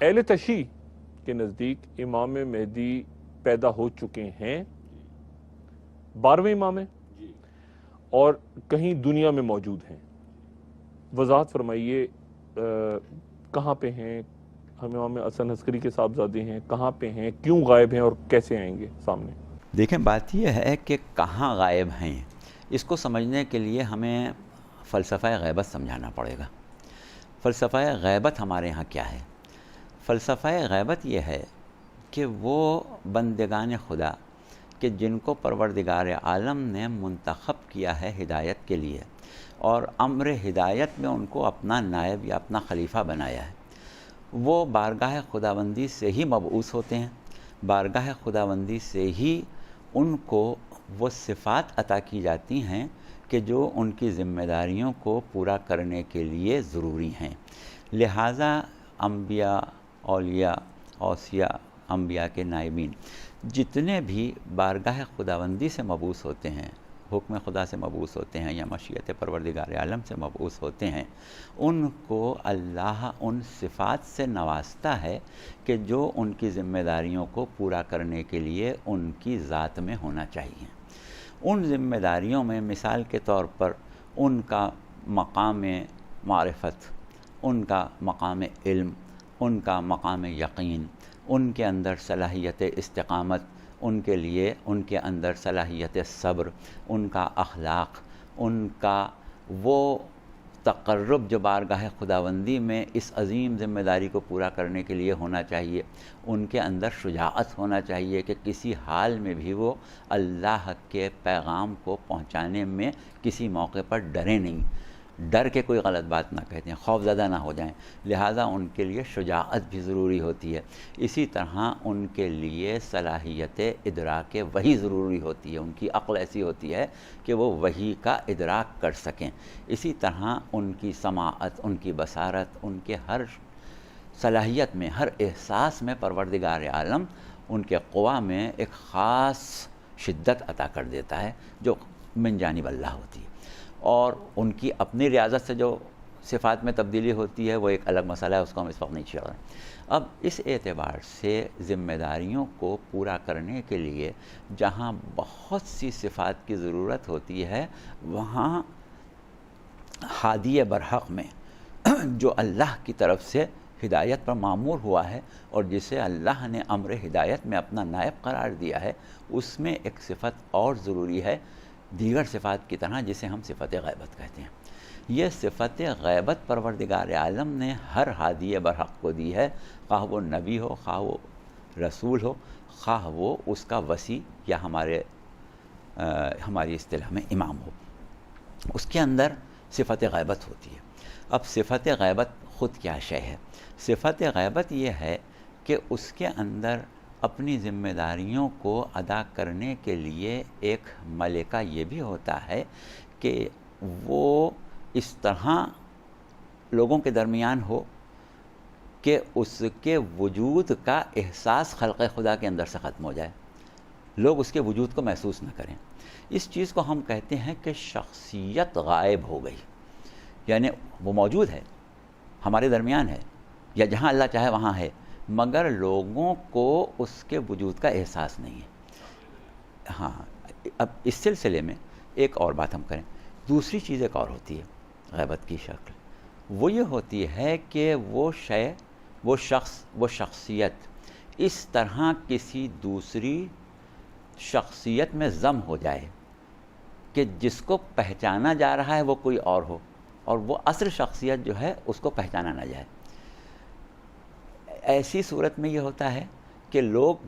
اہل تشیع کے نزدیک امام مہدی پیدا ہو چکے ہیں، 12ویں امام ہیں اور کہیں دنیا میں موجود ہیں۔ وضاحت فرمائیے کہاں پہ ہیں؟ ہم امام حسن عسکری کے صاحبزادے ہیں، کہاں پہ ہیں، کیوں غائب ہیں اور کیسے آئیں گے سامنے؟ دیکھیں، بات یہ ہے کہ کہاں غائب ہیں، اس کو سمجھنے کے لیے ہمیں فلسفہ غیبت سمجھانا پڑے گا۔ فلسفہ غیبت ہمارے ہاں کیا ہے؟ فلسفہ غیبت یہ ہے کہ وہ بندگان خدا کہ جن کو پروردگار عالم نے منتخب کیا ہے ہدایت کے لیے، اور امر ہدایت میں ان کو اپنا نائب یا اپنا خلیفہ بنایا ہے، وہ بارگاہ خداوندی سے ہی مبعوث ہوتے ہیں۔ بارگاہ خداوندی سے ہی ان کو وہ صفات عطا کی جاتی ہیں کہ جو ان کی ذمہ داریوں کو پورا کرنے کے لیے ضروری ہیں۔ لہٰذا انبیاء، اولیاء، اوصیاء، انبیاء کے نائبین جتنے بھی بارگاہ خداوندی سے مبعوث ہوتے ہیں، حکم خدا سے مبعوث ہوتے ہیں یا مشیت پروردگار عالم سے مبعوث ہوتے ہیں، ان کو اللہ ان صفات سے نوازتا ہے کہ جو ان کی ذمہ داریوں کو پورا کرنے کے لیے ان کی ذات میں ہونا چاہیے۔ ان ذمہ داریوں میں مثال کے طور پر ان کا مقام معرفت، ان کا مقام علم، ان کا مقام یقین، ان کے اندر صلاحیت استقامت، ان کے لیے ان کے اندر صلاحیت صبر، ان کا اخلاق، ان کا وہ تقرب جو بارگاہ خداوندی میں اس عظیم ذمہ داری کو پورا کرنے کے لیے ہونا چاہیے، ان کے اندر شجاعت ہونا چاہیے کہ کسی حال میں بھی وہ اللہ کے پیغام کو پہنچانے میں کسی موقع پر ڈرے نہیں، ڈر کے کوئی غلط بات نہ کہتے ہیں، خوف زدہ نہ ہو جائیں۔ لہٰذا ان کے لیے شجاعت بھی ضروری ہوتی ہے۔ اسی طرح ان کے لیے صلاحیت ادراک وحی ضروری ہوتی ہے، ان کی عقل ایسی ہوتی ہے کہ وہ وحی کا ادراک کر سکیں۔ اسی طرح ان کی سماعت، ان کی بصارت، ان کے ہر صلاحیت میں، ہر احساس میں پروردگار عالم ان کے قوا میں ایک خاص شدت عطا کر دیتا ہے جو من جانب اللہ ہوتی ہے، اور ان کی اپنی ریاضت سے جو صفات میں تبدیلی ہوتی ہے وہ ایک الگ مسئلہ ہے، اس کو ہم اس وقت نہیں چھیڑ رہے ہیں۔ اب اس اعتبار سے ذمہ داریوں کو پورا کرنے کے لیے جہاں بہت سی صفات کی ضرورت ہوتی ہے، وہاں ہادی برحق میں جو اللہ کی طرف سے ہدایت پر معمور ہوا ہے اور جسے اللہ نے امر ہدایت میں اپنا نائب قرار دیا ہے، اس میں ایک صفت اور ضروری ہے دیگر صفات کی طرح، جسے ہم صفت غیبت کہتے ہیں۔ یہ صفت غیبت پروردگار عالم نے ہر ہادی برحق کو دی ہے، خواہ وہ نبی ہو، خواہ وہ رسول ہو، خواہ وہ اس کا وصی یا ہماری اصطلاح میں امام ہو، اس کے اندر صفت غیبت ہوتی ہے۔ اب صفت غیبت خود کیا شے ہے؟ صفت غیبت یہ ہے کہ اس کے اندر اپنی ذمہ داریوں کو ادا کرنے کے لیے ایک ملکہ یہ بھی ہوتا ہے کہ وہ اس طرح لوگوں کے درمیان ہو کہ اس کے وجود کا احساس خلق خدا کے اندر سے ختم ہو جائے، لوگ اس کے وجود کو محسوس نہ کریں۔ اس چیز کو ہم کہتے ہیں کہ شخصیت غائب ہو گئی، یعنی وہ موجود ہے، ہمارے درمیان ہے، یا جہاں اللہ چاہے وہاں ہے، مگر لوگوں کو اس کے وجود کا احساس نہیں ہے۔ ہاں، اب اس سلسلے میں ایک اور بات ہم کریں، دوسری چیز ایک اور ہوتی ہے غیبت کی شکل، وہ یہ ہوتی ہے کہ وہ شے، وہ شخص، وہ شخصیت اس طرح کسی دوسری شخصیت میں ضم ہو جائے کہ جس کو پہچانا جا رہا ہے وہ کوئی اور ہو، اور وہ اصل شخصیت جو ہے اس کو پہچانا نہ جائے۔ ایسی صورت میں یہ ہوتا ہے کہ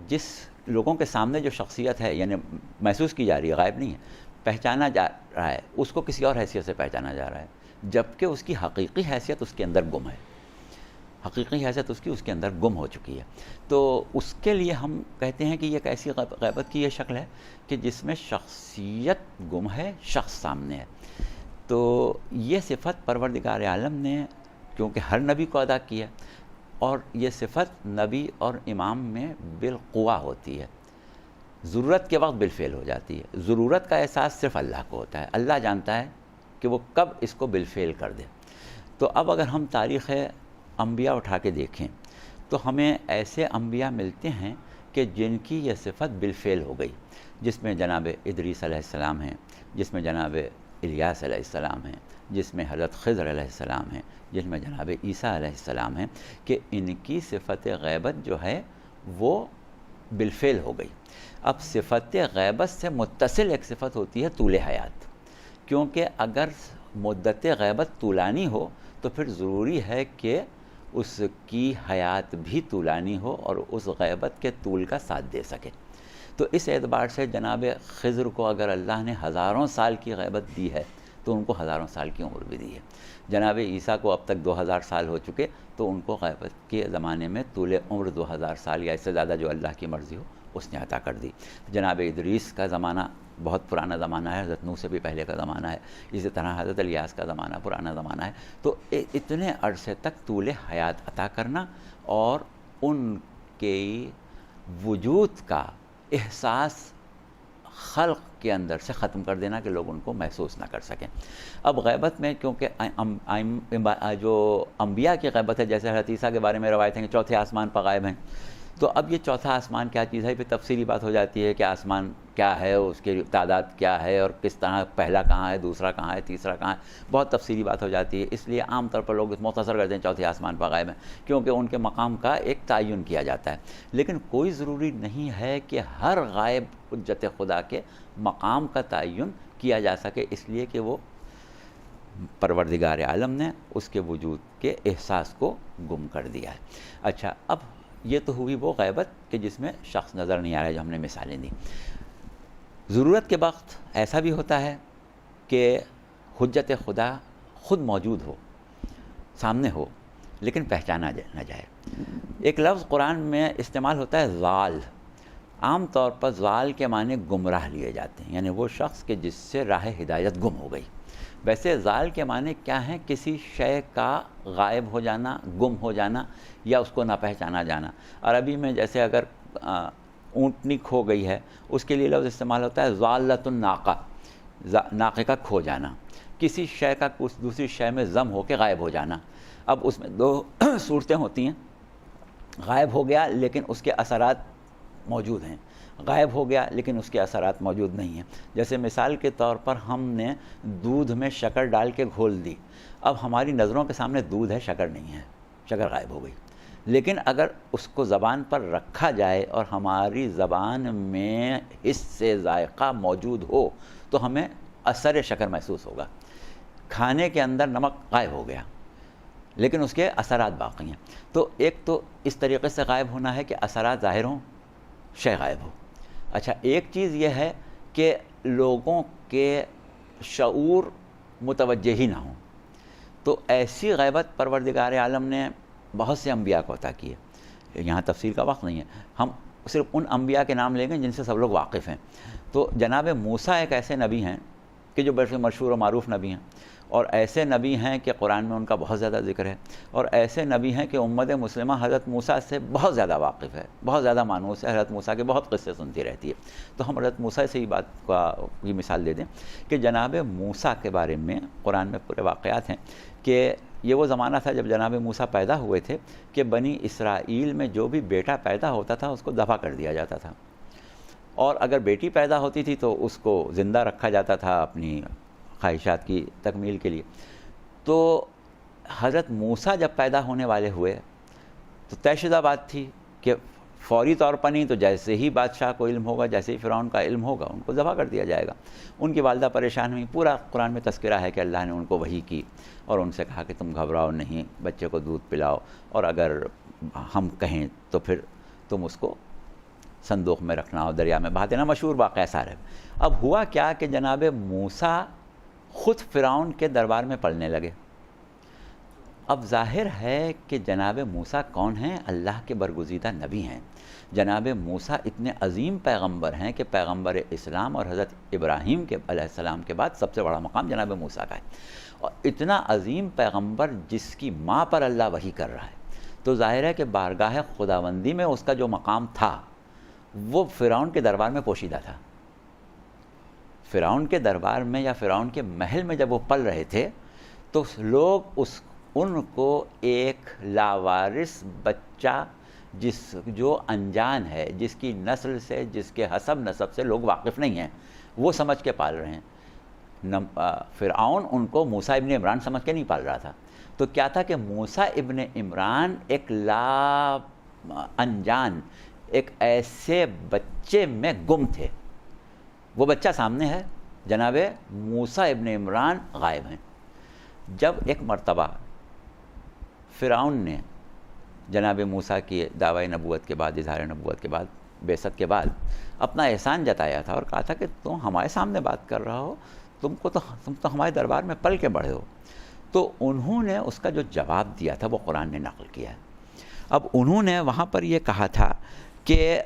جس لوگوں کے سامنے جو شخصیت ہے، یعنی محسوس کی جا رہی ہے، غائب نہیں ہے، پہچانا جا رہا ہے، اس کو کسی اور حیثیت سے پہچانا جا رہا ہے، جبکہ اس کی حقیقی حیثیت اس کے اندر گم ہے، حقیقی حیثیت اس کے اندر گم ہو چکی ہے۔ تو اس کے لیے ہم کہتے ہیں کہ یہ ایک ایسی غیبت کی یہ شکل ہے کہ جس میں شخصیت گم ہے، شخص سامنے ہے۔ تو یہ صفت پروردگار عالم نے کیونکہ ہر نبی کو ادا کی ہے، اور یہ صفت نبی اور امام میں بالقوا ہوتی ہے، ضرورت کے وقت بالفعل ہو جاتی ہے۔ ضرورت کا احساس صرف اللہ کو ہوتا ہے، اللہ جانتا ہے کہ وہ کب اس کو بالفعل کر دے۔ تو اب اگر ہم تاریخ انبیاء اٹھا کے دیکھیں تو ہمیں ایسے انبیاء ملتے ہیں کہ جن کی یہ صفت بالفعل ہو گئی، جس میں جناب ادریس علیہ السلام ہیں، جس میں جناب الیاس علیہ السلام ہیں، جس میں حضرت خضر علیہ السلام ہیں، جس میں جناب عیسیٰ علیہ السلام ہیں، کہ ان کی صفت غیبت جو ہے وہ بالفعل ہو گئی۔ اب صفت غیبت سے متصل ایک صفت ہوتی ہے طول حیات، کیونکہ اگر مدت غیبت طولانی ہو تو پھر ضروری ہے کہ اس کی حیات بھی طولانی ہو اور اس غیبت کے طول کا ساتھ دے سکے۔ تو اس اعتبار سے جناب خضر کو اگر اللہ نے ہزاروں سال کی غیبت دی ہے تو ان کو ہزاروں سال کی عمر بھی دی ہے۔ جناب عیسیٰ کو اب تک 2000 سال ہو چکے، تو ان کو غیبت کے زمانے میں طول عمر 2000 سال یا اس سے زیادہ جو اللہ کی مرضی ہو اس نے عطا کر دی۔ جناب ادریس کا زمانہ بہت پرانا زمانہ ہے، حضرت نوح سے بھی پہلے کا زمانہ ہے، اسی طرح حضرت الیاس کا زمانہ پرانا زمانہ ہے۔ تو اتنے عرصے تک طول حیات عطا کرنا اور ان کے وجود کا احساس خلق کے اندر سے ختم کر دینا کہ لوگ ان کو محسوس نہ کر سکیں۔ اب غیبت میں کیونکہ جو انبیاء کی غیبت ہے، جیسے حضرت عیسیٰ کے بارے میں روایت ہے کہ چوتھے آسمان پر غائب ہیں، تو اب یہ چوتھا آسمان کیا چیز ہے، پھر تفصیلی بات ہو جاتی ہے کہ آسمان کیا ہے، اس کی تعداد کیا ہے، اور کس طرح پہلا کہاں ہے، دوسرا کہاں ہے، تیسرا کہاں ہے، بہت تفصیلی بات ہو جاتی ہے۔ اس لیے عام طور پر لوگ مختصر کرتے ہیں چوتھے آسمان پر غائب ہیں، کیونکہ ان کے مقام کا ایک تعین کیا جاتا ہے۔ لیکن کوئی ضروری نہیں ہے کہ ہر غائب حجت خدا کے مقام کا تعین کیا جا سکے، اس لیے کہ وہ پروردگار عالم نے اس کے وجود کے احساس کو گم کر دیا ہے۔ اچھا، اب یہ تو ہوئی وہ غیبت کہ جس میں شخص نظر نہیں آ رہا ہے، جو ہم نے مثالیں دی۔ ضرورت کے وقت ایسا بھی ہوتا ہے کہ حجت خدا خود موجود ہو، سامنے ہو، لیکن پہچانا نہ جائے۔ ایک لفظ قرآن میں استعمال ہوتا ہے ضال۔ عام طور پر ضال کے معنی گمراہ لیے جاتے ہیں، یعنی وہ شخص کہ جس سے راہ ہدایت گم ہو گئی۔ ویسے ضال کے معنی کیا ہیں؟ کسی شے کا غائب ہو جانا، گم ہو جانا، یا اس کو نہ پہچانا جانا۔ عربی میں جیسے اگر اونٹنی کھو گئی ہے، اس کے لیے لفظ استعمال ہوتا ہے ضالۃ الناقہ، ناقے کا کھو جانا، کسی شے کا کچھ دوسری شے میں ضم ہو کے غائب ہو جانا۔ اب اس میں دو صورتیں ہوتی ہیں، غائب ہو گیا لیکن اس کے اثرات موجود ہیں، غائب ہو گیا لیکن اس کے اثرات موجود نہیں ہیں۔ جیسے مثال کے طور پر ہم نے دودھ میں شکر ڈال کے گھول دی، اب ہماری نظروں کے سامنے دودھ ہے، شکر نہیں ہے، شکر غائب ہو گئی۔ لیکن اگر اس کو زبان پر رکھا جائے اور ہماری زبان میں حس سے ذائقہ موجود ہو تو ہمیں اثر شکر محسوس ہوگا۔ کھانے کے اندر نمک غائب ہو گیا لیکن اس کے اثرات باقی ہیں۔ تو ایک تو اس طریقے سے غائب ہونا ہے کہ اثرات ظاہر ہوں، شے غائب ہو۔ اچھا، ایک چیز یہ ہے کہ لوگوں کے شعور متوجہ ہی نہ ہوں، تو ایسی غیبت پروردگار عالم نے بہت سے انبیاء کو عطا کی ہے۔ یہاں تفصیل کا وقت نہیں ہے، ہم صرف ان انبیاء کے نام لیں گے جن سے سب لوگ واقف ہیں۔ تو جناب موسیٰ ایک ایسے نبی ہیں کہ جو بڑے مشہور و معروف نبی ہیں، اور ایسے نبی ہیں کہ قرآن میں ان کا بہت زیادہ ذکر ہے، اور ایسے نبی ہیں کہ امت مسلمہ حضرت موسیٰ سے بہت زیادہ واقف ہے، بہت زیادہ مانوس ہے، حضرت موسیٰ کے بہت قصے سنتی رہتی ہے۔ تو ہم حضرت موسیٰ سے ہی بات کی مثال دے دیں کہ جناب موسیٰ کے بارے میں قرآن میں پورے واقعات ہیں کہ یہ وہ زمانہ تھا جب جناب موسیٰ پیدا ہوئے تھے کہ بنی اسرائیل میں جو بھی بیٹا پیدا ہوتا تھا اس کو ذبح کر دیا جاتا تھا، اور اگر بیٹی پیدا ہوتی تھی تو اس کو زندہ رکھا جاتا تھا اپنی خواہشات کی تکمیل کے لیے۔ تو حضرت موسیٰ جب پیدا ہونے والے ہوئے تو طے شدہ بات تھی کہ فوری طور پر نہیں تو جیسے ہی بادشاہ کو علم ہوگا، جیسے ہی فرعون کا علم ہوگا، ان کو ذبح کر دیا جائے گا۔ ان کی والدہ پریشان ہوئی، پورا قرآن میں تذکرہ ہے کہ اللہ نے ان کو وحی کی اور ان سے کہا کہ تم گھبراؤ نہیں، بچے کو دودھ پلاؤ، اور اگر ہم کہیں تو پھر تم اس کو صندوق میں رکھنا اور دریا میں بہا دینا، مشہور واقعہ سارے۔ اب ہوا کیا کہ جناب موسیٰ خود فرعون کے دربار میں پڑھنے لگے۔ اب ظاہر ہے کہ جناب موسیٰ کون ہیں؟ اللہ کے برگزیدہ نبی ہیں۔ جناب موسیٰ اتنے عظیم پیغمبر ہیں کہ پیغمبر اسلام اور حضرت ابراہیم کے علیہ السلام کے بعد سب سے بڑا مقام جناب موسیٰ کا ہے، اور اتنا عظیم پیغمبر جس کی ماں پر اللہ وحی کر رہا ہے، تو ظاہر ہے کہ بارگاہ خداوندی میں اس کا جو مقام تھا وہ فرعون کے دربار میں پوشیدہ تھا۔ فرعون کے دربار میں یا فرعون کے محل میں جب وہ پل رہے تھے تو لوگ ان کو ایک لاوارث بچہ جو انجان ہے، جس کی نسل سے، جس کے حسب نسب سے لوگ واقف نہیں ہیں، وہ سمجھ کے پال رہے ہیں۔ فرعون ان کو موسیٰ ابن عمران سمجھ کے نہیں پال رہا تھا۔ تو کیا تھا کہ موسیٰ ابن عمران ایک انجان، ایک ایسے بچے میں گم تھے۔ وہ بچہ سامنے ہے، جناب موسیٰ ابن عمران غائب ہیں۔ جب ایک مرتبہ فرعون نے جناب موسیٰ کی دعوی نبوت کے بعد، اظہار نبوت کے بعد، بعثت کے بعد اپنا احسان جتایا تھا اور کہا تھا کہ تم ہمارے سامنے بات کر رہا ہو، تم تو ہمارے دربار میں پل کے بڑھے ہو۔ تو انہوں نے اس کا جو جواب دیا تھا وہ قرآن نے نقل کیا ہے۔ اب انہوں نے وہاں پر یہ کہا تھا کہ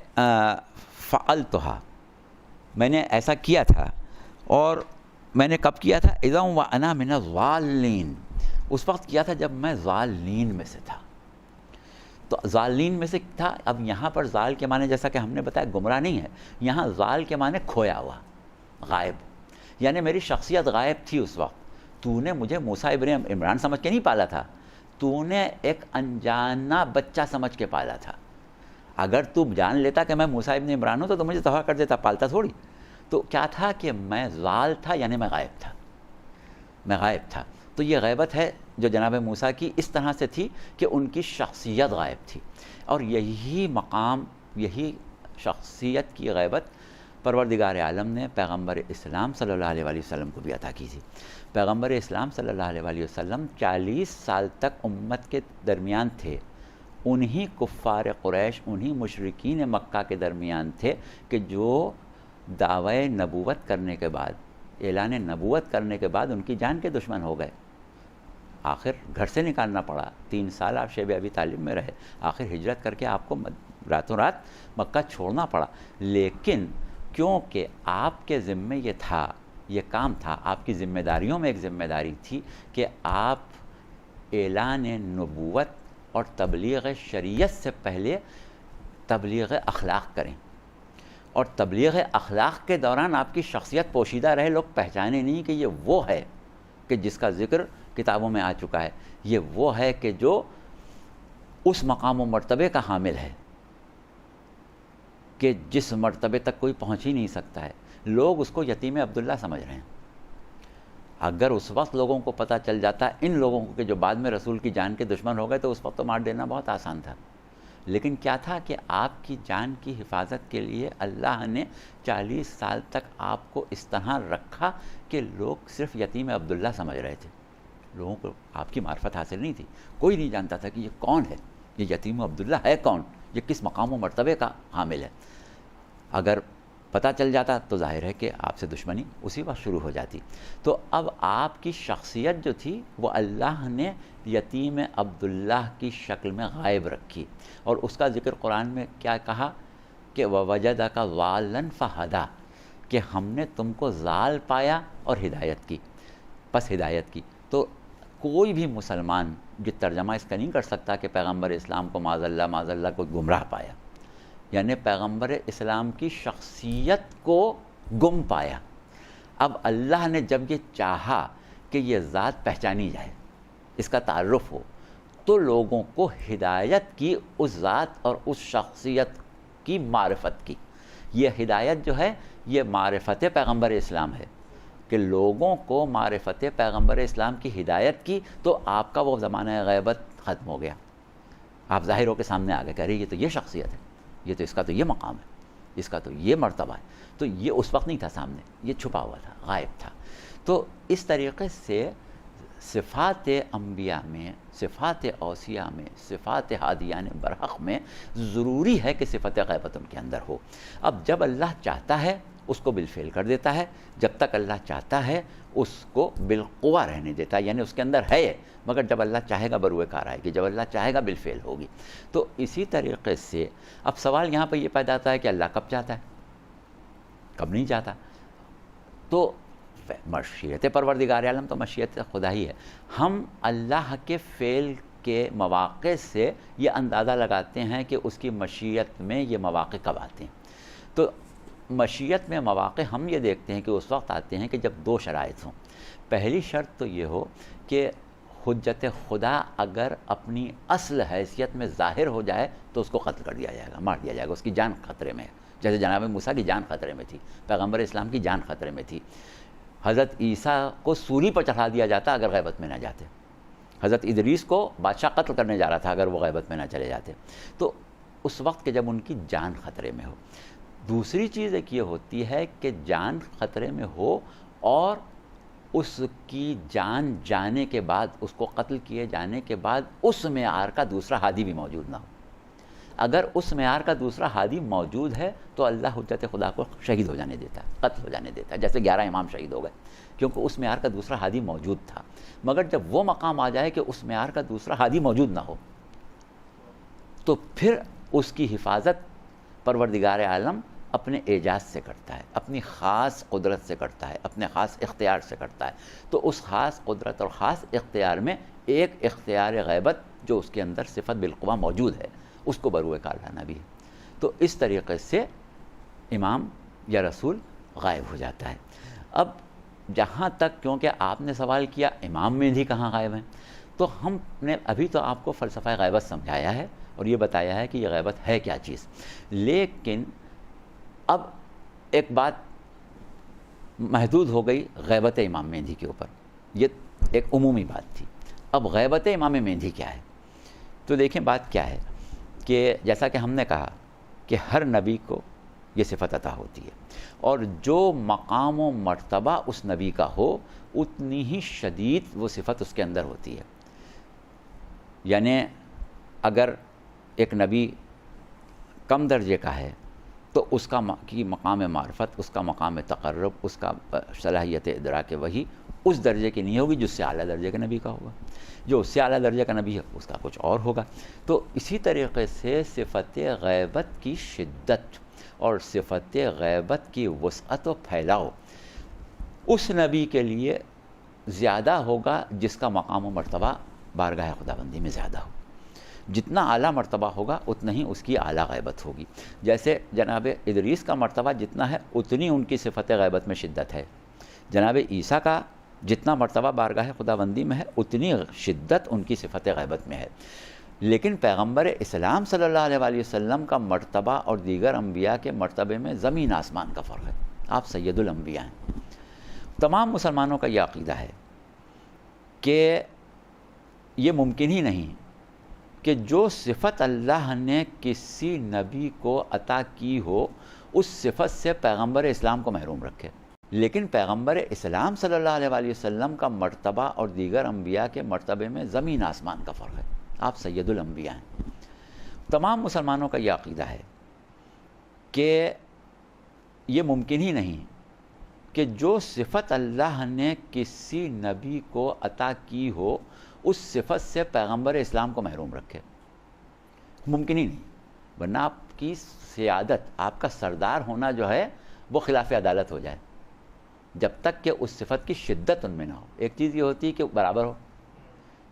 فعلتھا، میں نے ایسا کیا تھا، اور میں نے کب کیا تھا؟ اذا وانا من الضالین، اس وقت کیا تھا جب میں ضالین میں سے تھا۔ تو ضالین میں سے تھا۔ اب یہاں پر ضال کے معنی جیسا کہ ہم نے بتایا گمراہ نہیں ہے، یہاں ضال کے معنی کھویا ہوا، غائب، یعنی میری شخصیت غائب تھی اس وقت۔ تو نے مجھے موسیٰ ابن عمران سمجھ کے نہیں پالا تھا، تو نے ایک انجانا بچہ سمجھ کے پالا تھا۔ اگر تو جان لیتا کہ میں موسیٰ ابن عمران ہوں تو مجھے تباہ کر دیتا، پالتا تھوڑی۔ تو کیا تھا کہ میں ضال تھا، یعنی میں غائب تھا، میں غائب تھا۔ تو یہ غیبت ہے جو جناب موسیٰ کی اس طرح سے تھی کہ ان کی شخصیت غائب تھی، اور یہی مقام، یہی شخصیت کی غیبت پروردگار عالم نے پیغمبر اسلام صلی اللہ علیہ وآلہ وسلم کو بھی عطا کی تھی۔ پیغمبر اسلام صلی اللہ علیہ وآلہ وسلم 40 سال تک امت کے درمیان تھے، انہی کفار قریش، انہی مشرکین مکہ کے درمیان تھے کہ جو دعوی نبوت کرنے کے بعد، اعلان نبوت کرنے کے بعد ان کی جان کے دشمن ہو گئے۔ آخر گھر سے نکالنا پڑا، 3 سال آپ شیب ابی طالب میں رہے، آخر ہجرت کر کے آپ کو راتوں رات مکہ چھوڑنا پڑا۔ لیکن کیونکہ آپ کے ذمے یہ تھا، یہ کام تھا، آپ کی ذمہ داریوں میں ایک ذمہ داری تھی کہ آپ اعلان نبوت اور تبلیغ شریعت سے پہلے تبلیغ اخلاق کریں، اور تبلیغ اخلاق کے دوران آپ کی شخصیت پوشیدہ رہے، لوگ پہچانے نہیں کہ یہ وہ ہے کہ جس کا ذکر کتابوں میں آ چکا ہے، یہ وہ ہے کہ جو اس مقام و مرتبے کا حامل ہے کہ جس مرتبے تک کوئی پہنچ ہی نہیں سکتا ہے۔ لوگ اس کو یتیم عبداللہ سمجھ رہے ہیں۔ اگر اس وقت لوگوں کو پتہ چل جاتا ان لوگوں کو کہ جو بعد میں رسول کی جان کے دشمن ہو گئے، تو اس وقت تو مار دینا بہت آسان تھا۔ لیکن کیا تھا کہ آپ کی جان کی حفاظت کے لیے اللہ نے 40 سال تک آپ کو اس طرح رکھا کہ لوگ صرف یتیم عبداللہ سمجھ رہے تھے، لوگوں کو آپ کی معرفت حاصل نہیں تھی، کوئی نہیں جانتا تھا کہ یہ کون ہے، یہ یتیم عبداللہ ہے کون، یہ کس مقام و مرتبے کا حامل ہے۔ اگر پتہ چل جاتا تو ظاہر ہے کہ آپ سے دشمنی اسی وقت شروع ہو جاتی۔ تو اب آپ کی شخصیت جو تھی وہ اللہ نے یتیم عبداللہ کی شکل میں غائب رکھی، اور اس کا ذکر قرآن میں کیا کہا کہ وَوَجَدَكَ ضَالًّا فَهَدَىٰ، کہ ہم نے تم کو ضال پایا اور ہدایت کی، پس ہدایت کی۔ تو کوئی بھی مسلمان یہ ترجمہ اس کا نہیں کر سکتا کہ پیغمبر اسلام کو معاذ اللہ کو گمراہ پایا، یعنی پیغمبر اسلام کی شخصیت کو گم پایا۔ اب اللہ نے جب یہ چاہا کہ یہ ذات پہچانی جائے، اس کا تعارف ہو، تو لوگوں کو ہدایت کی اس ذات اور اس شخصیت کی معرفت کی۔ یہ ہدایت جو ہے یہ معرفت پیغمبر اسلام ہے کہ لوگوں کو معرفت پیغمبر اسلام کی ہدایت کی، تو آپ کا وہ زمانہ غیبت ختم ہو گیا، آپ ظاہر ہو کے سامنے آ گئے، کہہ رہے یہ تو یہ شخصیت ہے، یہ تو اس کا تو یہ مقام ہے، اس کا تو یہ مرتبہ ہے۔ تو یہ اس وقت نہیں تھا سامنے، یہ چھپا ہوا تھا، غائب تھا۔ تو اس طریقے سے صفات انبیاء میں، صفات اوصیاء میں، صفات ہادیان برحق میں ضروری ہے کہ صفت غیبت ان کے اندر ہو۔ اب جب اللہ چاہتا ہے اس کو بالفعل کر دیتا ہے، جب تک اللہ چاہتا ہے اس کو بالقوہ رہنے دیتا ہے، یعنی اس کے اندر ہے، مگر جب اللہ چاہے گا بروئے کار آئے گی، جب اللہ چاہے گا بالفعل ہوگی۔ تو اسی طریقے سے اب سوال یہاں پہ یہ پیدا ہوتا ہے کہ اللہ کب چاہتا ہے، کب نہیں چاہتا؟ تو مشیت پروردگار عالم تو مشیت خدا ہی ہے۔ ہم اللہ کے فعل کے مواقع سے یہ اندازہ لگاتے ہیں کہ اس کی مشیت میں یہ مواقع کب آتے ہیں۔ تو مشیت میں مواقع ہم یہ دیکھتے ہیں کہ اس وقت آتے ہیں کہ جب 2 شرائط ہوں۔ پہلی شرط تو یہ ہو کہ حجت خدا اگر اپنی اصل حیثیت میں ظاہر ہو جائے تو اس کو قتل کر دیا جائے گا، مار دیا جائے گا، اس کی جان خطرے میں ہے. جیسے جناب موسیٰ کی جان خطرے میں تھی، پیغمبر اسلام کی جان خطرے میں تھی. حضرت عیسیٰ کو سولی پر چڑھا دیا جاتا اگر غیبت میں نہ جاتے. حضرت ادریس کو بادشاہ قتل کرنے جا رہا تھا اگر وہ غیبت میں نہ چلے جاتے. تو اس وقت کہ جب ان کی جان خطرے میں ہو. دوسری چیز ایک یہ ہوتی ہے کہ جان خطرے میں ہو اور اس کی جان جانے کے بعد، اس کو قتل کیے جانے کے بعد اس معیار کا دوسرا ہادی بھی موجود نہ ہو. اگر اس معیار کا دوسرا ہادی موجود ہے تو اللہ حجت خدا کو شہید ہو جانے دیتا ہے، قتل ہو جانے دیتا ہے. جیسے 11 امام شہید ہو گئے کیونکہ اس معیار کا دوسرا ہادی موجود تھا. مگر جب وہ مقام آ جائے کہ اس معیار کا دوسرا ہادی موجود نہ ہو تو پھر اس کی حفاظت پروردگار عالم اپنے اعجاز سے کرتا ہے، اپنی خاص قدرت سے کرتا ہے، اپنے خاص اختیار سے کرتا ہے. تو اس خاص قدرت اور خاص اختیار میں ایک اختیار غیبت جو اس کے اندر صفت بالقوہ موجود ہے، اس کو بروئے کار لانا بھی ہے. تو اس طریقے سے امام یا رسول غائب ہو جاتا ہے. اب جہاں تک، کیونکہ آپ نے سوال کیا امام مہدی کہاں غائب ہیں، تو ہم نے ابھی تو آپ کو فلسفہ غیبت سمجھایا ہے اور یہ بتایا ہے کہ یہ غیبت ہے کیا چیز. لیکن اب ایک بات محدود ہو گئی غیبت امام مہدی کے اوپر، یہ ایک عمومی بات تھی. اب غیبت امام مہدی کیا ہے؟ تو دیکھیں بات کیا ہے کہ جیسا کہ ہم نے کہا کہ ہر نبی کو یہ صفت عطا ہوتی ہے اور جو مقام و مرتبہ اس نبی کا ہو اتنی ہی شدید وہ صفت اس کے اندر ہوتی ہے. یعنی اگر ایک نبی کم درجے کا ہے تو اس کا کی مقام معرفت، اس کا مقام تقرب، اس کا صلاحیت ادراک وحی اس درجے کی نہیں ہوگی جو اس سے اعلیٰ درجے کا نبی کا ہوگا. جو اس سے اعلیٰ درجے کا نبی ہے اس کا کچھ اور ہوگا. تو اسی طریقے سے صفت غیبت کی شدت اور صفت غیبت کی وسعت و پھیلاؤ اس نبی کے لیے زیادہ ہوگا جس کا مقام و مرتبہ بارگاہ خداوندی میں زیادہ ہو. جتنا اعلیٰ مرتبہ ہوگا اتنا ہی اس کی اعلیٰ غیبت ہوگی. جیسے جناب ادریس کا مرتبہ جتنا ہے اتنی ان کی صفت غیبت میں شدت ہے. جناب عیسیٰ کا جتنا مرتبہ بارگاہ خداوندی میں ہے اتنی شدت ان کی صفت غیبت میں ہے. لیکن پیغمبر اسلام صلی اللہ علیہ وآلہ وسلم کا مرتبہ اور دیگر انبیاء کے مرتبے میں زمین آسمان کا فرق ہے. آپ سید الانبیاء ہیں. تمام مسلمانوں کا یہ عقیدہ ہے کہ یہ ممکن ہی نہیں کہ جو صفت اللہ نے کسی نبی کو عطا کی ہو اس صفت سے پیغمبر اسلام کو محروم رکھے. لیکن پیغمبر اسلام صلی اللہ علیہ وآلہ وسلم کا مرتبہ اور دیگر انبیاء کے مرتبے میں زمین آسمان کا فرق ہے. آپ سید الانبیاء ہیں. تمام مسلمانوں کا یہ عقیدہ ہے کہ یہ ممکن ہی نہیں کہ جو صفت اللہ نے کسی نبی کو عطا کی ہو اس صفت سے پیغمبر اسلام کو محروم رکھے. ممکن ہی نہیں. ورنہ آپ کی سیادت، آپ کا سردار ہونا جو ہے وہ خلاف عدالت ہو جائے جب تک کہ اس صفت کی شدت ان میں نہ ہو. ایک چیز یہ ہوتی ہے کہ برابر ہو،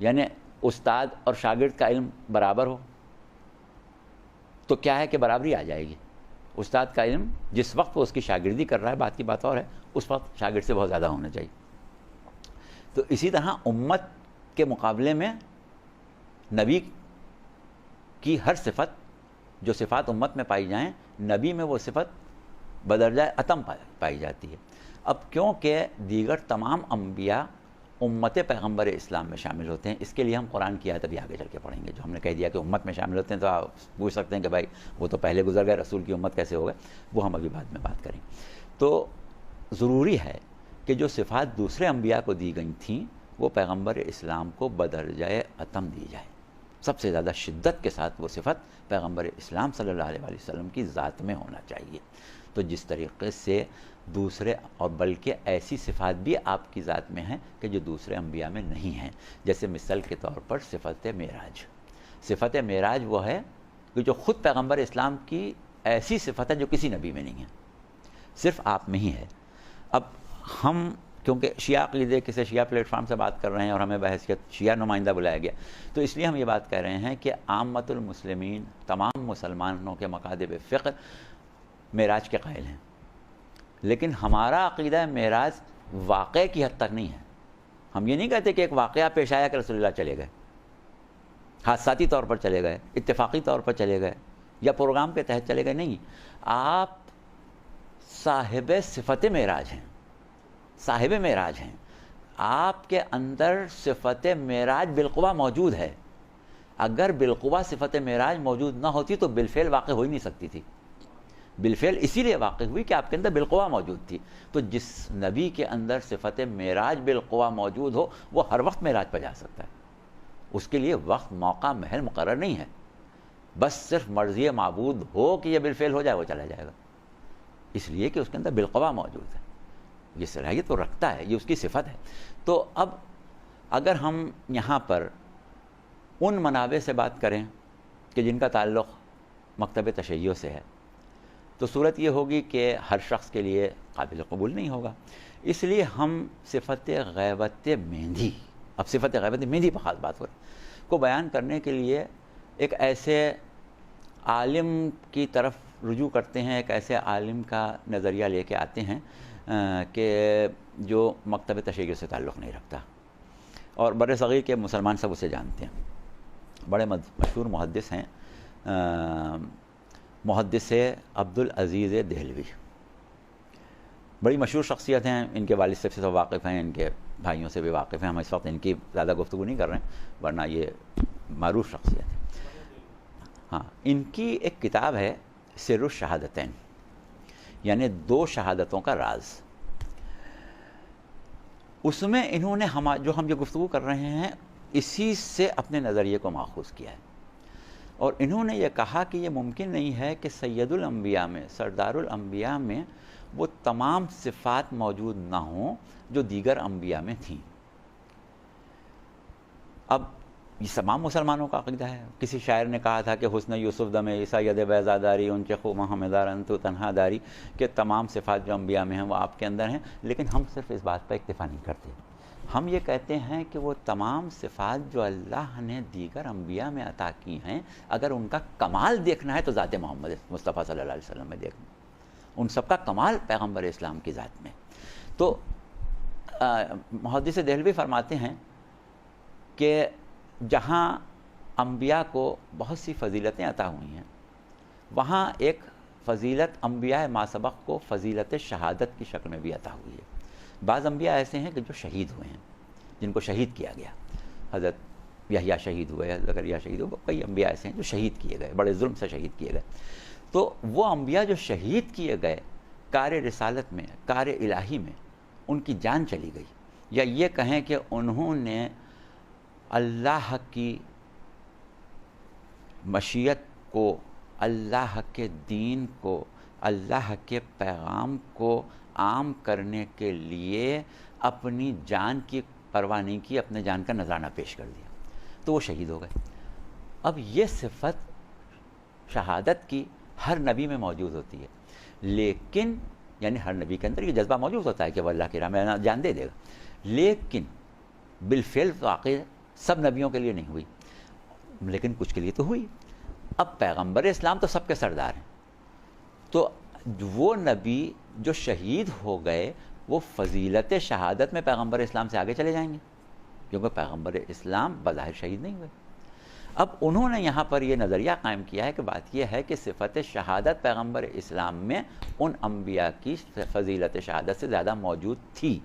یعنی استاد اور شاگرد کا علم برابر ہو تو کیا ہے کہ برابری آ جائے گی. استاد کا علم جس وقت وہ اس کی شاگردی کر رہا ہے بات کی بات اور ہے، اس وقت شاگرد سے بہت زیادہ ہونا چاہیے. تو اسی طرح امت کے مقابلے میں نبی کی ہر صفت، جو صفات امت میں پائی جائیں، نبی میں وہ صفت بدرجہ اتم پائی جاتی ہے. اب کیونکہ دیگر تمام انبیاء امت پیغمبر اسلام میں شامل ہوتے ہیں، اس کے لیے ہم قرآن کی آیت ابھی آگے چل کے پڑھیں گے. جو ہم نے کہہ دیا کہ امت میں شامل ہوتے ہیں تو آپ پوچھ سکتے ہیں کہ بھائی وہ تو پہلے گزر گئے، رسول کی امت کیسے ہو گئے؟ وہ ہم ابھی بعد میں بات کریں. تو ضروری ہے کہ جو صفات دوسرے انبیاء کو دی گئی تھیں وہ پیغمبر اسلام کو بدرجہ اتم دی جائے. سب سے زیادہ شدت کے ساتھ وہ صفت پیغمبر اسلام صلی اللہ علیہ وسلم کی ذات میں ہونا چاہیے. تو جس طریقے سے دوسرے، اور بلکہ ایسی صفات بھی آپ کی ذات میں ہیں کہ جو دوسرے انبیاء میں نہیں ہیں. جیسے مثال کے طور پر صفت معراج. صفت معراج وہ ہے کہ جو خود پیغمبر اسلام کی ایسی صفت ہے جو کسی نبی میں نہیں ہے، صرف آپ میں ہی ہے. اب ہم کیونکہ شیعہ عقیدے کسی شیعہ پلیٹ فارم سے بات کر رہے ہیں اور ہمیں بحیثیت شیعہ نمائندہ بلایا گیا، تو اس لیے ہم یہ بات کہہ رہے ہیں کہ عامت المسلمین، تمام مسلمانوں کے مکاتب فقہ معراج کے قائل ہیں. لیکن ہمارا عقیدہ معراج واقع کی حد تک نہیں ہے. ہم یہ نہیں کہتے کہ ایک واقعہ پیش آیا کہ رسول اللہ چلے گئے، حادثاتی طور پر چلے گئے، اتفاقی طور پر چلے گئے یا پروگرام کے تحت چلے گئے، نہیں، آپ صاحب صفت معراج ہیں، صاحب معراج ہیں، آپ کے اندر صفت معراج بالقوہ موجود ہے۔ اگر بالقوہ صفت معراج موجود نہ ہوتی تو بالفعل واقع ہو ہی نہیں سکتی تھی۔ بالفعل اسی لیے واقع ہوئی کہ آپ کے اندر بالقوہ موجود تھی۔ تو جس نبی کے اندر صفت معراج بالقوہ موجود ہو وہ ہر وقت معراج پہ جا سکتا ہے، اس کے لیے وقت، موقع، محل مقرر نہیں ہے، بس صرف مرضی معبود ہو کہ یہ بالفعل ہو جائے وہ چلا جائے گا، اس لیے کہ اس کے اندر بالقوہ موجود ہے، یہ صلاحیت وہ رکھتا ہے، یہ اس کی صفت ہے۔ تو اب اگر ہم یہاں پر ان منابع سے بات کریں کہ جن کا تعلق مکتب تشیع سے ہے تو صورت یہ ہوگی کہ ہر شخص کے لیے قابل قبول نہیں ہوگا، اس لیے ہم صفت غیبت مہندی، اب صفت غیبت مہندی پر خاص بات کو بیان کرنے کے لیے ایک ایسے عالم کی طرف رجوع کرتے ہیں، ایک ایسے عالم کا نظریہ لے کے آتے ہیں کہ جو مکتب تشیع سے تعلق نہیں رکھتا، اور بر صغیر کے مسلمان سب اسے جانتے ہیں، بڑے مشہور محدث ہیں، محدث عبدالعزیز دہلوی، بڑی مشہور شخصیت ہیں، ان کے والد صاحب سے سب واقف ہیں، ان کے بھائیوں سے بھی واقف ہیں، ہم اس وقت ان کی زیادہ گفتگو نہیں کر رہے ہیں ورنہ یہ معروف شخصیت ہے۔ ہاں، ان کی ایک کتاب ہے سر الشہادتین، یعنی دو شہادتوں کا راز، اس میں انہوں نے جو ہم گفتگو کر رہے ہیں اسی سے اپنے نظریے کو ماخوذ کیا ہے، اور انہوں نے یہ کہا کہ یہ ممکن نہیں ہے کہ سید الانبیاء میں، سردار الانبیاء میں وہ تمام صفات موجود نہ ہوں جو دیگر انبیاء میں تھیں۔ اب یہ تمام مسلمانوں کا عقیدہ ہے، کسی شاعر نے کہا تھا کہ حسن یوسف دم عیسیٰ ید بیضا داری ان چخو محمدار انتو تنہا داری، کہ تمام صفات جو انبیاء میں ہیں وہ آپ کے اندر ہیں، لیکن ہم صرف اس بات پر اکتفا نہیں کرتے، ہم یہ کہتے ہیں کہ وہ تمام صفات جو اللہ نے دیگر انبیاء میں عطا کی ہیں، اگر ان کا کمال دیکھنا ہے تو ذات محمد مصطفیٰ صلی اللہ علیہ وسلم میں دیکھنا، ان سب کا کمال پیغمبر اسلام کی ذات میں۔ تو محدث دہلوی فرماتے ہیں کہ جہاں انبیاء کو بہت سی فضیلتیں عطا ہوئی ہیں، وہاں ایک فضیلت انبیاء ما سبق کو فضیلت شہادت کی شکل میں بھی عطا ہوئی ہے۔ بعض انبیاء ایسے ہیں کہ جو شہید ہوئے ہیں، جن کو شہید کیا گیا، حضرت یحییٰ شہید ہوئے، حضرت زکریا شہید ہوئے، کئی انبیاء ایسے ہیں جو شہید کیے گئے، بڑے ظلم سے شہید کیے گئے۔ تو وہ انبیاء جو شہید کیے گئے کار رسالت میں، کار الہی میں، ان کی جان چلی گئی، یا یہ کہیں کہ انہوں نے اللہ کی مشیت کو، اللہ کے دین کو، اللہ کے پیغام کو عام کرنے کے لیے اپنی جان کی پرواہ نہیں کی، اپنے جان کا نذرانہ پیش کر دیا، تو وہ شہید ہو گئے۔ اب یہ صفت شہادت کی ہر نبی میں موجود ہوتی ہے، لیکن یعنی ہر نبی کے اندر یہ جذبہ موجود ہوتا ہے کہ وہ اللہ کی راہ میں جان دے دے گا، لیکن بالفعل واقع سب نبیوں کے لیے نہیں ہوئی، لیکن کچھ کے لیے تو ہوئی۔ اب پیغمبر اسلام تو سب کے سردار ہیں، تو وہ نبی جو شہید ہو گئے وہ فضیلت شہادت میں پیغمبر اسلام سے آگے چلے جائیں گے، کیونکہ پیغمبر اسلام بظاہر شہید نہیں ہوئے۔ اب انہوں نے یہاں پر یہ نظریہ قائم کیا ہے کہ بات یہ ہے کہ صفت شہادت پیغمبر اسلام میں ان انبیاء کی فضیلت شہادت سے زیادہ موجود تھی،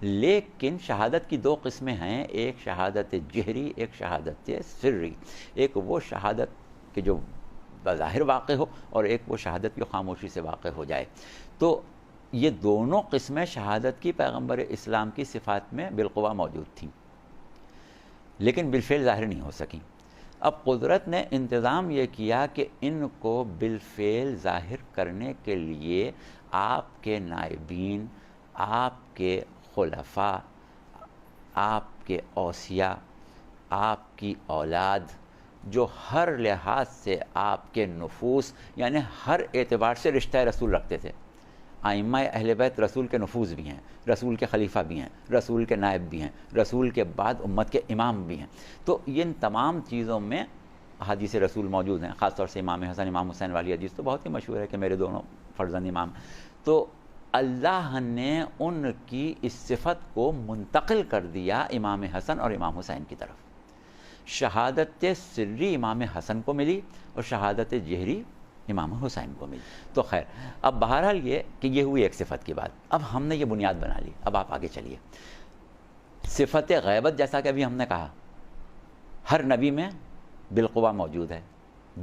لیکن شہادت کی دو قسمیں ہیں، ایک شہادت جہری، ایک شہادت سری، ایک وہ شہادت کہ جو بظاہر واقع ہو اور ایک وہ شہادت جو خاموشی سے واقع ہو جائے۔ تو یہ دونوں قسمیں شہادت کی پیغمبر اسلام کی صفات میں بالقوہ موجود تھیں، لیکن بالفعل ظاہر نہیں ہو سکیں۔ اب قدرت نے انتظام یہ کیا کہ ان کو بالفعل ظاہر کرنے کے لیے آپ کے نائبین، آپ کے خلفاء، آپ کے اوصیاء، آپ کی اولاد، جو ہر لحاظ سے آپ کے نفوس، یعنی ہر اعتبار سے رشتہ رسول رکھتے تھے۔ ائمہ اہل بیت رسول کے نفوذ بھی ہیں، رسول کے خلیفہ بھی ہیں، رسول کے نائب بھی ہیں، رسول کے بعد امت کے امام بھی ہیں۔ تو ان تمام چیزوں میں احادیث رسول موجود ہیں، خاص طور سے امام حسن امام حسین والی حدیث تو بہت ہی مشہور ہے کہ میرے دونوں فرزند امام۔ تو اللہ نے ان کی اس صفت کو منتقل کر دیا امام حسن اور امام حسین کی طرف. شہادت سری امام حسن کو ملی اور شہادت جہری امام حسین کو ملی. تو خیر، اب بہرحال یہ کہ یہ ہوئی ایک صفت کی بات. اب ہم نے یہ بنیاد بنا لی. اب آپ آگے چلیے. صفت غیبت جیسا کہ ابھی ہم نے کہا ہر نبی میں بالقوا موجود ہے،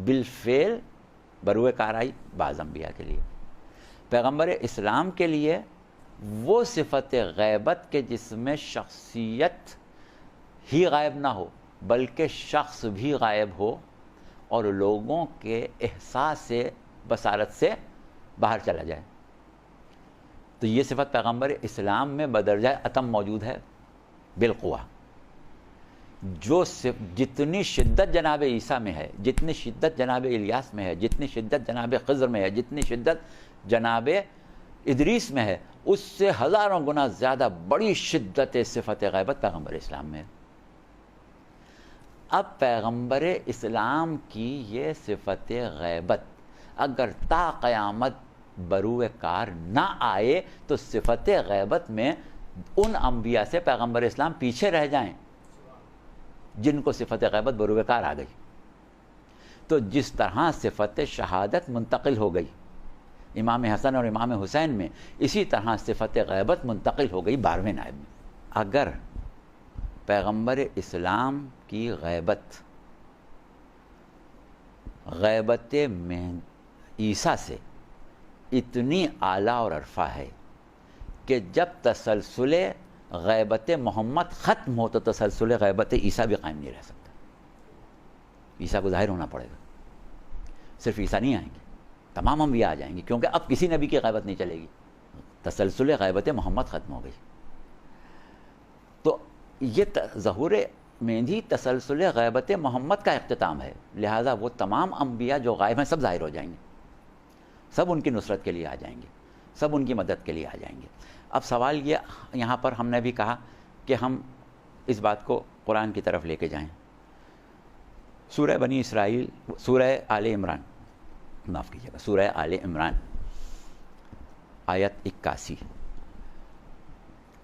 بالفعل بروئے کار آئی بعض انبیاء کے لیے. پیغمبر اسلام کے لیے وہ صفت غیبت کے جس میں شخصیت ہی غائب نہ ہو بلکہ شخص بھی غائب ہو اور لوگوں کے احساس سے بصارت سے باہر چلا جائے، تو یہ صفت پیغمبر اسلام میں بدرجہ اتم موجود ہے بالقوا. جو جتنی شدت جناب عیسیٰ میں ہے، جتنی شدت جناب الیاس میں ہے، جتنی شدت جناب خضر میں ہے، جتنی شدت جناب ادریس میں ہے، اس سے ہزاروں گنا زیادہ بڑی شدت صفت غیبت پیغمبر اسلام میں ہے. اب پیغمبر اسلام کی یہ صفت غیبت اگر تا قیامت بروئے کار نہ آئے تو صفت غیبت میں ان انبیاء سے پیغمبر اسلام پیچھے رہ جائیں جن کو صفت غیبت بروئے کار آ گئی. تو جس طرح صفت شہادت منتقل ہو گئی امام حسن اور امام حسین میں، اسی طرح صفت غیبت منتقل ہو گئی 12ویں نائب میں. اگر پیغمبر اسلام کی غیبت میں عیسیٰ سے اتنی اعلیٰ اور عرفہ ہے کہ جب تسلسل غیبت محمد ختم ہو تو تسلسل غیبت عیسیٰ بھی قائم نہیں رہ سکتا. عیسیٰ کو ظاہر ہونا پڑے گا. صرف عیسیٰ نہیں آئیں گے، تمام انبیاء آ جائیں گے، کیونکہ اب کسی نبی کی غیبت نہیں چلے گی. تسلسل غیبت محمد ختم ہو گئی. تو یہ ظہور مہدی تسلسل غیبت محمد کا اختتام ہے. لہٰذا وہ تمام انبیاء جو غائب ہیں سب ظاہر ہو جائیں گے، سب ان کی نصرت کے لیے آ جائیں گے، سب ان کی مدد کے لیے آ جائیں گے. اب سوال یہ یہاں پر ہم نے بھی کہا کہ ہم اس بات کو قرآن کی طرف لے کے جائیں. سورہ بنی اسرائیل، سورہ آل عمران، معاف کیجیے گا، سورہ آل عمران آیت 81.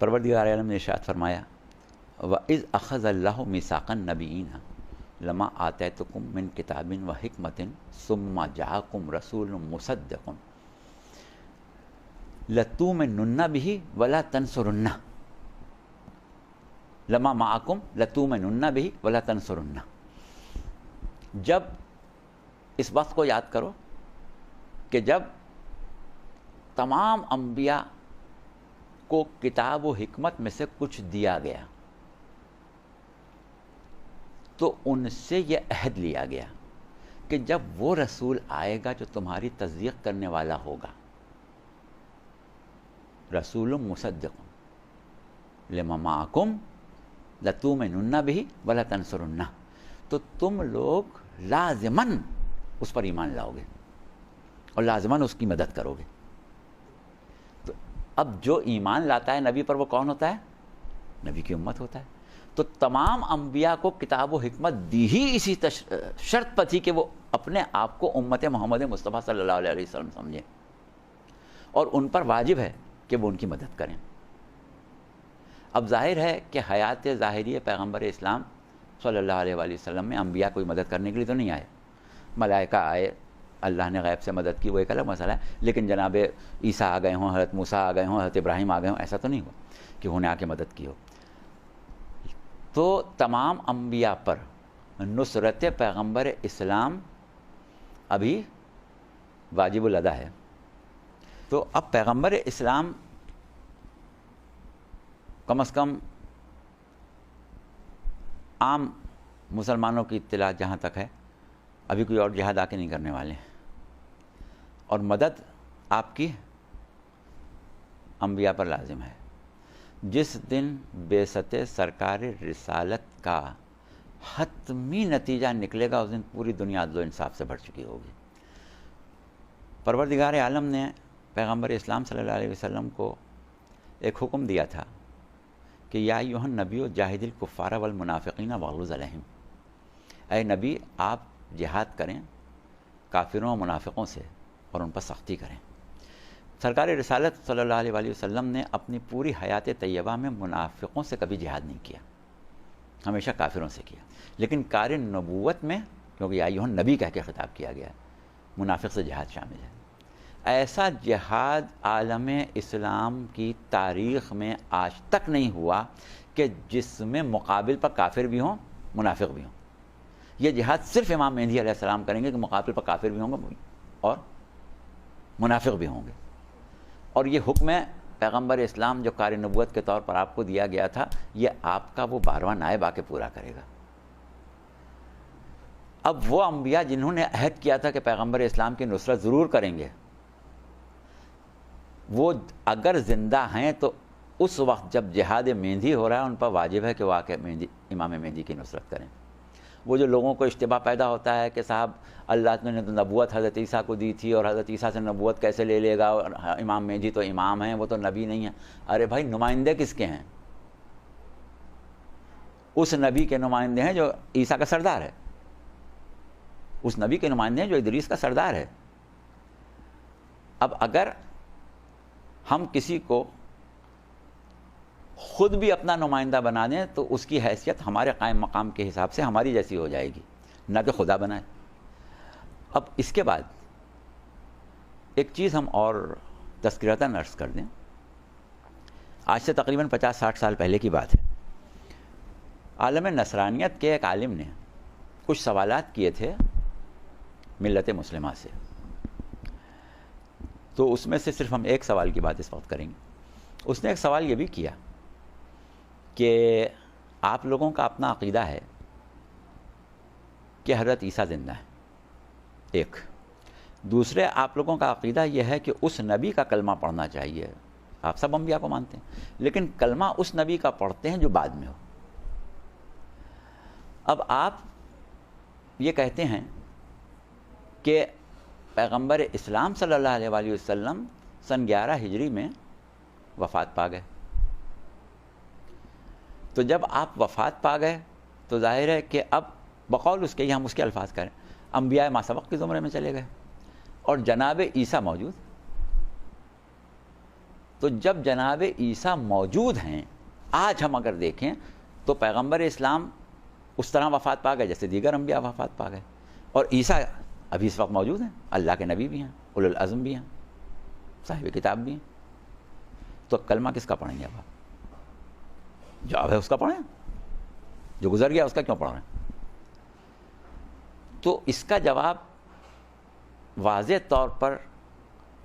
پروردگار عالم نے ارشاد فرمایا وَإِذْ أَخَذَ اللَّهُ مِيثَاقَ النَّبِيِّينَ لَمَا آتَيْتُكُم مِّن كِتَابٍ وَحِكْمَةٍ ثُمَّ جَاءَكُمْ رَسُولٌ مُّصَدِّقٌ لَتُؤْمِنُنَّ بِهِ وَلَا تَنصُرُنَّهُ لَمَا مَعَكُمْ لَتُؤْمِنُنَّ بِهِ وَلَا تَنصُرُنَّهُ. جب اس وقت کو یاد کرو کہ جب تمام انبیاء کو کتاب و حکمت میں سے کچھ دیا گیا تو ان سے یہ عہد لیا گیا کہ جب وہ رسول آئے گا جو تمہاری تصدیق کرنے والا ہوگا، رسول مصدق لما معکم لتؤمنن بہ ولا تنصرنہ، تو تم لوگ لازماً اس پر ایمان لاؤ گے اور لازماً اس کی مدد کرو گے. تو اب جو ایمان لاتا ہے نبی پر وہ کون ہوتا ہے؟ نبی کی امت ہوتا ہے. تو تمام انبیاء کو کتاب و حکمت دی ہی اسی شرط پر تھی کہ وہ اپنے آپ کو امت محمد مصطفیٰ صلی اللہ علیہ وسلم سمجھیں اور ان پر واجب ہے کہ وہ ان کی مدد کریں. اب ظاہر ہے کہ حیات ظاہری پیغمبر اسلام صلی اللہ علیہ وآلہ وسلم میں انبیاء کوئی مدد کرنے کے لیے تو نہیں آئے. ملائکہ آئے، اللہ نے غیب سے مدد کی، وہ ایک الگ مسئلہ ہے. لیکن جناب عیسیٰ آ گئے ہوں، حضرت موسیٰ آ گئے ہوں، حضرت ابراہیم آ گئے ہوں، ایسا تو نہیں ہوا کہ انہوں نے آ کے مدد کی ہو. تو تمام انبیاء پر نصرت پیغمبر اسلام ابھی واجب الادا ہے. تو اب پیغمبر اسلام کم از کم عام مسلمانوں کی اطلاع جہاں تک ہے ابھی کوئی اور جہاد آ کے نہیں کرنے والے ہیں، اور مدد آپ کی انبیاء پر لازم ہے. جس دن بعثت سرکار رسالت کا حتمی نتیجہ نکلے گا اس دن پوری دنیا عدل و انصاف سے بھر چکی ہوگی. پروردگار عالم نے پیغمبر اسلام صلی اللہ علیہ وسلم کو ایک حکم دیا تھا کہ یا ایھا النبی جاہد الکفار والمنافقین واغلظ علیہم، اے نبی آپ جہاد کریں کافروں و منافقوں سے اور ان پر سختی کریں. سرکار رسالت صلی اللہ علیہ وآلہ وسلم نے اپنی پوری حیات طیبہ میں منافقوں سے کبھی جہاد نہیں کیا، ہمیشہ کافروں سے کیا، لیکن کار نبوت میں کیونکہ یا ایھا النبی کہہ کے خطاب کیا گیا ہے، منافق سے جہاد شامل ہے۔ ایسا جہاد عالم اسلام کی تاریخ میں آج تک نہیں ہوا کہ جس میں مقابل پر کافر بھی ہوں منافق بھی ہوں۔ یہ جہاد صرف امام مہدی علیہ السلام کریں گے کہ مقابل پر کافر بھی ہوں گے اور منافق بھی ہوں گے، اور یہ حکم ہے پیغمبر اسلام جو کار نبوت کے طور پر آپ کو دیا گیا تھا، یہ آپ کا وہ 12واں نائب آ کے پورا کرے گا۔ اب وہ انبیاء جنہوں نے عہد کیا تھا کہ پیغمبر اسلام کی نصرت ضرور کریں گے، وہ اگر زندہ ہیں تو اس وقت جب جہاد مہندی ہو رہا ہے ان پر واجب ہے کہ وہ آ کے امام مہدی کی نصرت کریں۔ وہ جو لوگوں کو اشتباہ پیدا ہوتا ہے کہ صاحب اللہ نے تو نبوت حضرت عیسیٰ کو دی تھی اور حضرت عیسیٰ سے نبوت کیسے لے لے گا، اور امام مہدی تو امام ہیں، وہ تو نبی نہیں ہیں۔ ارے بھائی، نمائندے کس کے ہیں؟ اس نبی کے نمائندے ہیں جو عیسیٰ کا سردار ہے، اس نبی کے نمائندے ہیں جو ادریس کا سردار ہے۔ اب اگر ہم کسی کو خود بھی اپنا نمائندہ بنا دیں تو اس کی حیثیت ہمارے قائم مقام کے حساب سے ہماری جیسی ہو جائے گی، نہ کہ خدا بنائے۔ اب اس کے بعد ایک چیز ہم اور تذکرتاً عرض کر دیں، آج سے تقریباً 50-60 سال پہلے کی بات ہے، عالم نصرانیت کے ایک عالم نے کچھ سوالات کیے تھے ملت مسلمہ سے، تو اس میں سے صرف ہم ایک سوال کی بات اس وقت کریں گے۔ اس نے ایک سوال یہ بھی کیا کہ آپ لوگوں کا اپنا عقیدہ ہے کہ حضرت عیسیٰ زندہ ہے، ایک دوسرے آپ لوگوں کا عقیدہ یہ ہے کہ اس نبی کا کلمہ پڑھنا چاہیے، آپ سب انبیاء کو مانتے ہیں، لیکن کلمہ اس نبی کا پڑھتے ہیں جو بعد میں ہو۔ اب آپ یہ کہتے ہیں کہ پیغمبر اسلام صلی اللہ علیہ وآلہ وسلم سن 11 ہجری میں وفات پا گئے، تو جب آپ وفات پا گئے تو ظاہر ہے کہ اب بقول اس کے ہی ہم اس کے الفاظ کریں، انبیاء ما سبق کے زمرے میں چلے گئے اور جناب عیسیٰ موجود۔ تو جب جناب عیسیٰ موجود ہیں، آج ہم اگر دیکھیں تو پیغمبر اسلام اس طرح وفات پا گئے جیسے دیگر انبیاء وفات پا گئے، اور عیسیٰ ابھی اس وقت موجود ہیں، اللہ کے نبی بھی ہیں، اولو العزم بھی ہیں، صاحب کتاب بھی ہیں۔ تو کلمہ کس کا پڑھیں گے اب آپ؟ جو اب ہے اس کا پڑھیں، جو گزر گیا اس کا کیوں پڑھ رہے ہیں؟ تو اس کا جواب واضح طور پر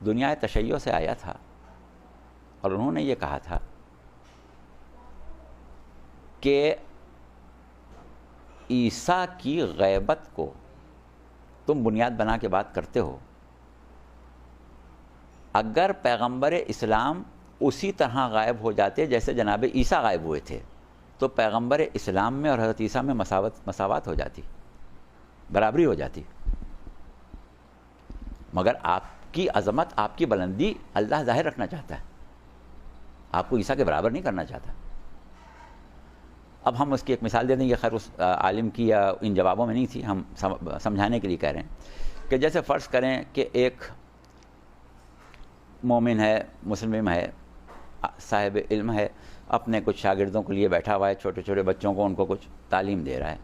دنیا تشیع سے آیا تھا، اور انہوں نے یہ کہا تھا کہ عیسیٰ کی غیبت کو تم بنیاد بنا کے بات کرتے ہو، اگر پیغمبر اسلام اسی طرح غائب ہو جاتے جیسے جناب عیسیٰ غائب ہوئے تھے تو پیغمبر اسلام میں اور حضرت عیسیٰ میں مساوات ہو جاتی، برابری ہو جاتی، مگر آپ کی عظمت، آپ کی بلندی اللہ ظاہر رکھنا چاہتا ہے، آپ کو عیسیٰ کے برابر نہیں کرنا چاہتا۔ اب ہم اس کی ایک مثال دے دیں گے، خیر اس عالم کی یا ان جوابوں میں نہیں تھی، ہم سمجھانے کے لیے کہہ رہے ہیں کہ جیسے فرض کریں کہ ایک مومن ہے، مسلم ہے، صاحب علم ہے، اپنے کچھ شاگردوں کے لیے بیٹھا ہوا ہے، چھوٹے چھوٹے بچوں کو ان کو کچھ تعلیم دے رہا ہے۔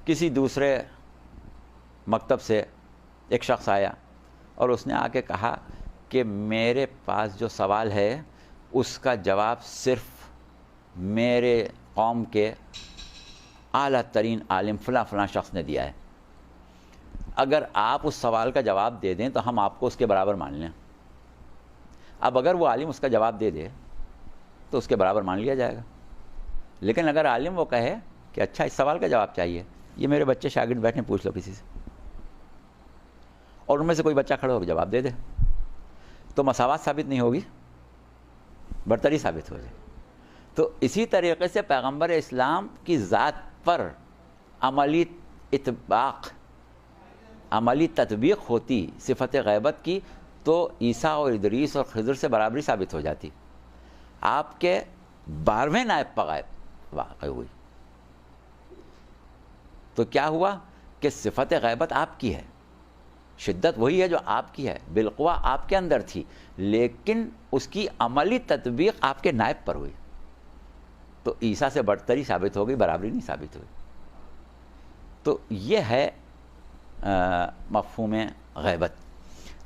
کسی دوسرے مکتب سے ایک شخص آیا اور اس نے آ کے کہا کہ میرے پاس جو سوال ہے اس کا جواب صرف میرے قوم کے اعلیٰ ترین عالم فلاں فلاں شخص نے دیا ہے، اگر آپ اس سوال کا جواب دے دیں تو ہم آپ کو اس کے برابر مان لیں۔ اب اگر وہ عالم اس کا جواب دے دے تو اس کے برابر مان لیا جائے گا، لیکن اگر عالم وہ کہے کہ اچھا اس سوال کا جواب چاہیے، یہ میرے بچے شاگرد بیٹھے پوچھ لو کسی سے، اور ان میں سے کوئی بچہ کھڑا ہو کے جواب دے دے، تو مساوات ثابت نہیں ہوگی، برتری ثابت ہو جائے۔ تو اسی طریقے سے پیغمبر اسلام کی ذات پر عملی اطباق، عملی تطبیق ہوتی صفت غیبت کی تو عیسیٰ اور ادریس اور خضر سے برابری ثابت ہو جاتی۔ آپ کے 12ویں نائب پر غائب واقع ہوئی، تو کیا ہوا کہ صفت غیبت آپ کی ہے، شدت وہی ہے جو آپ کی ہے، بالقوا آپ کے اندر تھی، لیکن اس کی عملی تطبیق آپ کے نائب پر ہوئی، تو عیسیٰ سے برتری ثابت ہو گئی، برابری نہیں ثابت ہوئی۔ تو یہ ہے مفہوم غیبت۔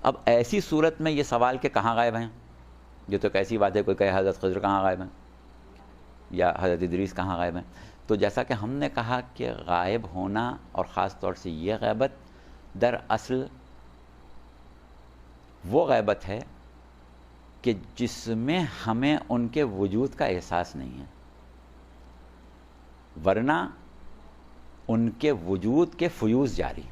اب ایسی صورت میں یہ سوال کہ کہاں غائب ہیں، یہ تو ایسی بات ہے، کوئی کہے حضرت خضر کہاں غائب ہیں یا حضرت ادریس کہاں غائب ہیں، تو جیسا کہ ہم نے کہا کہ غائب ہونا اور خاص طور سے یہ غیبت دراصل وہ غیبت ہے کہ جس میں ہمیں ان کے وجود کا احساس نہیں ہے، ورنہ ان کے وجود کے فیوز جاری۔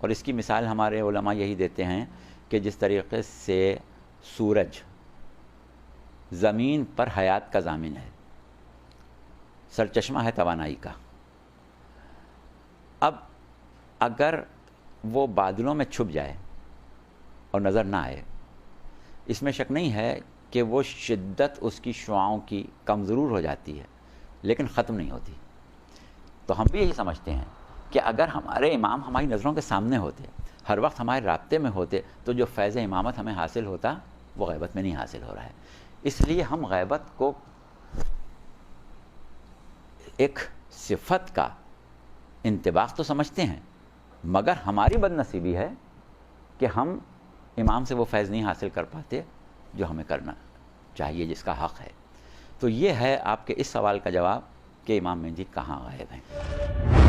اور اس کی مثال ہمارے علماء یہی دیتے ہیں کہ جس طریقے سے سورج زمین پر حیات کا ضامن ہے، سرچشمہ ہے توانائی کا، اب اگر وہ بادلوں میں چھپ جائے اور نظر نہ آئے، اس میں شک نہیں ہے کہ وہ شدت اس کی شعاؤں کی کم ضرور ہو جاتی ہے لیکن ختم نہیں ہوتی۔ تو ہم بھی یہی سمجھتے ہیں کہ اگر ہمارے امام ہماری نظروں کے سامنے ہوتے، ہر وقت ہمارے رابطے میں ہوتے، تو جو فیض امامت ہمیں حاصل ہوتا وہ غیبت میں نہیں حاصل ہو رہا ہے۔ اس لیے ہم غیبت کو ایک صفت کا انطباق تو سمجھتے ہیں، مگر ہماری بد نصیبی ہے کہ ہم امام سے وہ فیض نہیں حاصل کر پاتے جو ہمیں کرنا چاہیے، جس کا حق ہے۔ تو یہ ہے آپ کے اس سوال کا جواب کہ امام مہدی کہاں غائب ہیں۔